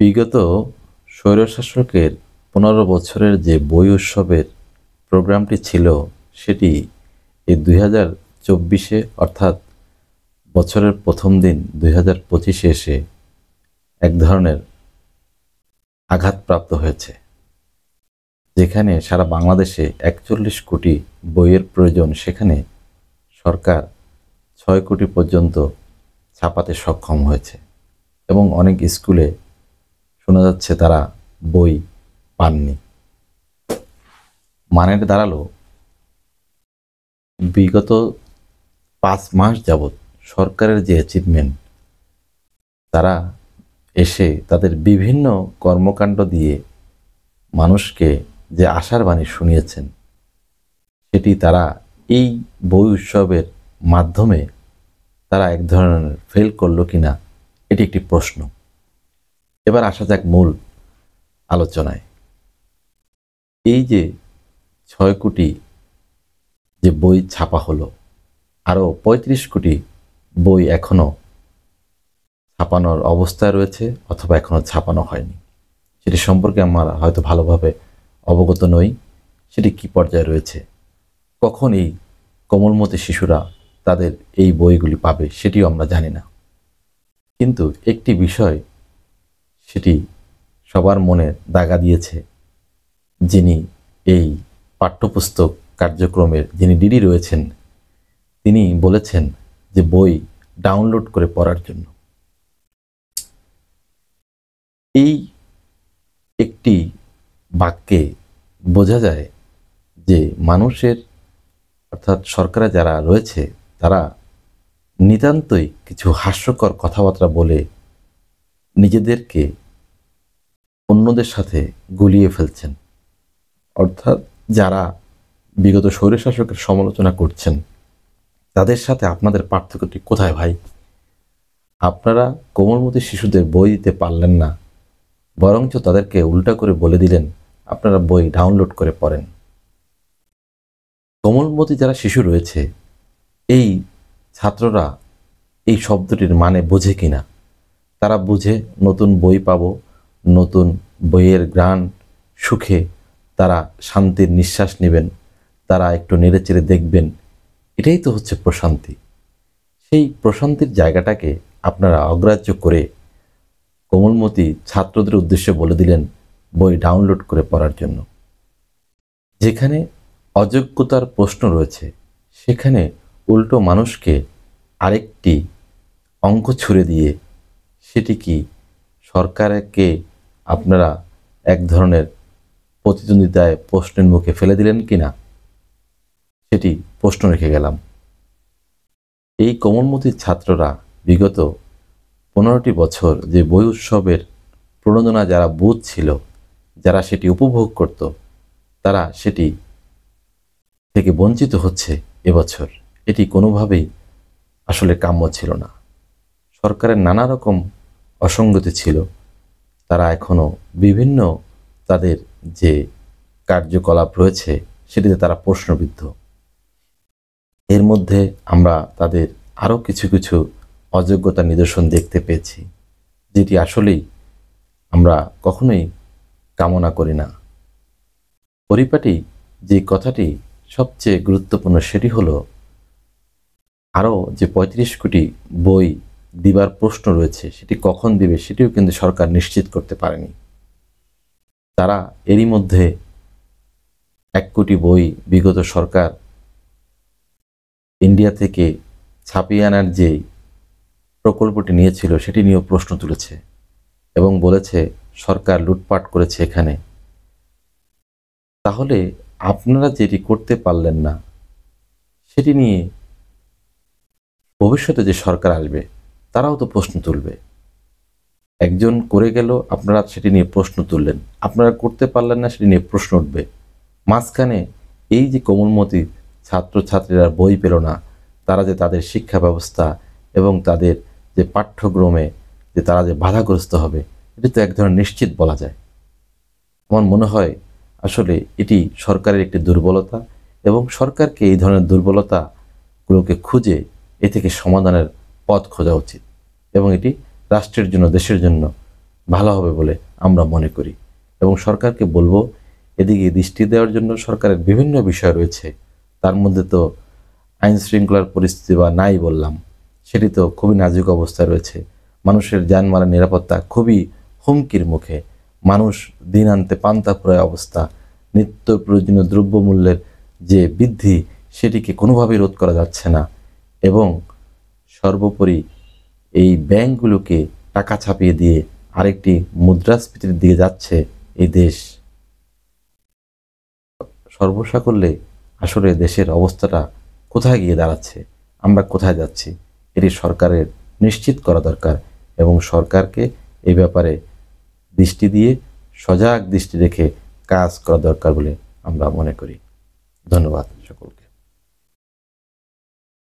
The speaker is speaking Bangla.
বিগত স্বৈরশাসকের ১৫ বছরের যে বই উৎসবের প্রোগ্রামটি ছিল, সেটি এই ২০২৪-এ অর্থাৎ বছরের প্রথম দিন ২০২৫-এ এসে এক ধরনের আঘাতপ্রাপ্ত হয়েছে। যেখানে সারা বাংলাদেশে ৪১ কোটি বইয়ের প্রয়োজন, সেখানে সরকার ৬ কোটি পর্যন্ত ছাপাতে সক্ষম হয়েছে এবং অনেক স্কুলে শোনা যাচ্ছে তারা বই পাননি। মানেটা দাঁড়ালো, বিগত ৫ মাস যাবৎ সরকারের যে অ্যাচিভমেন্ট, তারা এসে তাদের বিভিন্ন কর্মকাণ্ড দিয়ে মানুষকে যে আশার বাণী শুনিয়েছেন, সেটি তারা এই বই উৎসবের মাধ্যমে তারা এক ধরনের ফেল করলো কিনা, এটি একটি প্রশ্ন। এবার আসা যাক মূল আলোচনায়। এই যে ৬ কোটি যে বই ছাপা হলো, আরও ৩৫ কোটি বই এখনও ছাপানোর অবস্থায় রয়েছে অথবা এখনও ছাপানো হয়নি। সেটি সম্পর্কে আমরা হয়তো ভালোভাবে অবগত নই, সেটি কী পর্যায়ে রয়েছে, কখন এই কোমলমতি শিশুরা তাদের এই বইগুলি পাবে সেটিও আমরা জানি না। কিন্তু একটি বিষয় সেটি সবার মনে দাগা দিয়েছে, যিনি এই পাঠ্যপুস্তক কার্যক্রমের যিনি ডিডি রয়েছেন, তিনি বলেছেন যে বই ডাউনলোড করে পড়ার জন্য। এই একটি বাক্যে বোঝা যায় যে মানুষের অর্থাৎ সরকারে যারা রয়েছে তারা নিতান্তই কিছু হাস্যকর কথাবার্তা বলে নিজেদেরকে অন্যদের সাথে গুলিয়ে ফেলছেন। অর্থাৎ যারা বিগত স্বৈরশাসকের সমালোচনা করছেন, তাদের সাথে আপনাদের পার্থক্যটি কোথায় ভাই? আপনারা কোমলমতি শিশুদের বই দিতে পারলেন না, বরঞ্চ তাদেরকে উল্টা করে বলে দিলেন আপনারা বই ডাউনলোড করে পড়েন। কোমলমতি যারা শিশু রয়েছে, এই ছাত্ররা এই শব্দটির মানে বোঝে কিনা? তারা বুঝে নতুন বই পাবো, নতুন বইয়ের ঘ্রাণ সুখে তারা শান্তির নিঃশ্বাস নেবেন, তারা একটু নেড়েচেড়ে দেখবেন, এটাই তো হচ্ছে প্রশান্তি। সেই প্রশান্তির জায়গাটাকে আপনারা অগ্রাহ্য করে কোমলমতি ছাত্রদের উদ্দেশ্যে বলে দিলেন বই ডাউনলোড করে পড়ার জন্য। যেখানে অযোগ্যতার প্রশ্ন রয়েছে, সেখানে উল্টো মানুষকে আরেকটি অঙ্ক ছুড়ে দিয়ে সেটি কি সরকারকে আপনারা এক ধরনের প্রতিদ্বন্দ্বিতায় প্রশ্নের মুখে ফেলে দিলেন কিনা, সেটি প্রশ্ন রেখে গেলাম। এই কোমলমতির ছাত্ররা বিগত 15টি বছর যে বই উৎসবের প্রণোদনা যারা বুঝছিল, যারা সেটি উপভোগ করত, তারা সেটি থেকে বঞ্চিত হচ্ছে এবছর। এটি কোনোভাবেই আসলে কাম্য ছিল না। সরকারের নানা রকম অসঙ্গতি ছিল, তারা এখনও বিভিন্ন তাদের যে কার্যকলাপ রয়েছে সেটিতে তারা প্রশ্নবিদ্ধ। এর মধ্যে আমরা তাদের আরও কিছু কিছু অযোগ্যতার নিদর্শন দেখতে পেয়েছি, যেটি আসলেই আমরা কখনোই কামনা করি না। পরিপাটি যে কথাটি সবচেয়ে গুরুত্বপূর্ণ, সেটি হলো আরও যে ৩৫ কোটি বই দিবার প্রশ্ন রয়েছে, সেটি কখন দিবে সেটিও কিন্তু সরকার নিশ্চিত করতে পারেনি। তারা এরই মধ্যে ১ কোটি বই বিগত সরকার ইন্ডিয়া থেকে ছাপিয়ে আনার যে প্রকল্পটি নিয়েছিল সেটি নিয়েও প্রশ্ন তুলেছে এবং বলেছে সরকার লুটপাট করেছে এখানে। তাহলে আপনারা যেটি করতে পারলেন না, সেটি নিয়ে ভবিষ্যতে যে সরকার আসবে তারাও তো প্রশ্ন তুলবে। একজন করে গেল, আপনারা সেটি নিয়ে প্রশ্ন তুললেন, আপনারা করতে পারলেন না, সেটি নিয়ে প্রশ্ন উঠবে। মাঝখানে এই যে কোমলমতি ছাত্রছাত্রীরা বই পেল না, তারা যে তাদের শিক্ষা ব্যবস্থা এবং তাদের যে পাঠ্যক্রমে যে তারা যে বাধাগ্রস্ত হবে, এটি তো এক ধরনের নিশ্চিত বলা যায়। আমার মনে হয় আসলে এটি সরকারের একটি দুর্বলতা এবং সরকারকে এই ধরনের দুর্বলতাগুলোকে খুঁজে এ থেকে সমাধানের পথ খোঁজা উচিত এবং এটি রাষ্ট্রের জন্য, দেশের জন্য ভালো হবে বলে আমরা মনে করি। এবং সরকারকে বলবো, এদিকে দৃষ্টি দেওয়ার জন্য সরকারের বিভিন্ন বিষয় রয়েছে। তার মধ্যে তো আইন শৃঙ্খলার পরিস্থিতি বা নাই বললাম, সেটি তো খুবই নাজুক অবস্থায় রয়েছে। মানুষের জানমালের নিরাপত্তা খুবই হুমকির মুখে। মানুষ দিন আনতে পান্তা ফুরায় অবস্থা। নিত্য প্রয়োজনীয় দ্রব্যমূল্যের যে বৃদ্ধি, সেটিকে কোনোভাবেই রোধ করা যাচ্ছে না। এবং সর্বোপরি এই ব্যাংকগুলোকে টাকা ছাপিয়ে দিয়ে আরেকটি মুদ্রাস্ফীতির দিকে যাচ্ছে এই দেশ। সর্বসাকল্যে আসলে দেশের অবস্থাটা কোথায় গিয়ে দাঁড়াচ্ছে, আমরা কোথায় যাচ্ছি, এটি সরকারের নিশ্চিত করা দরকার। এবং সরকারকে এই ব্যাপারে দৃষ্টি দিয়ে সজাগ দৃষ্টি রেখে কাজ করা দরকার বলে আমরা মনে করি। ধন্যবাদ সকলকে।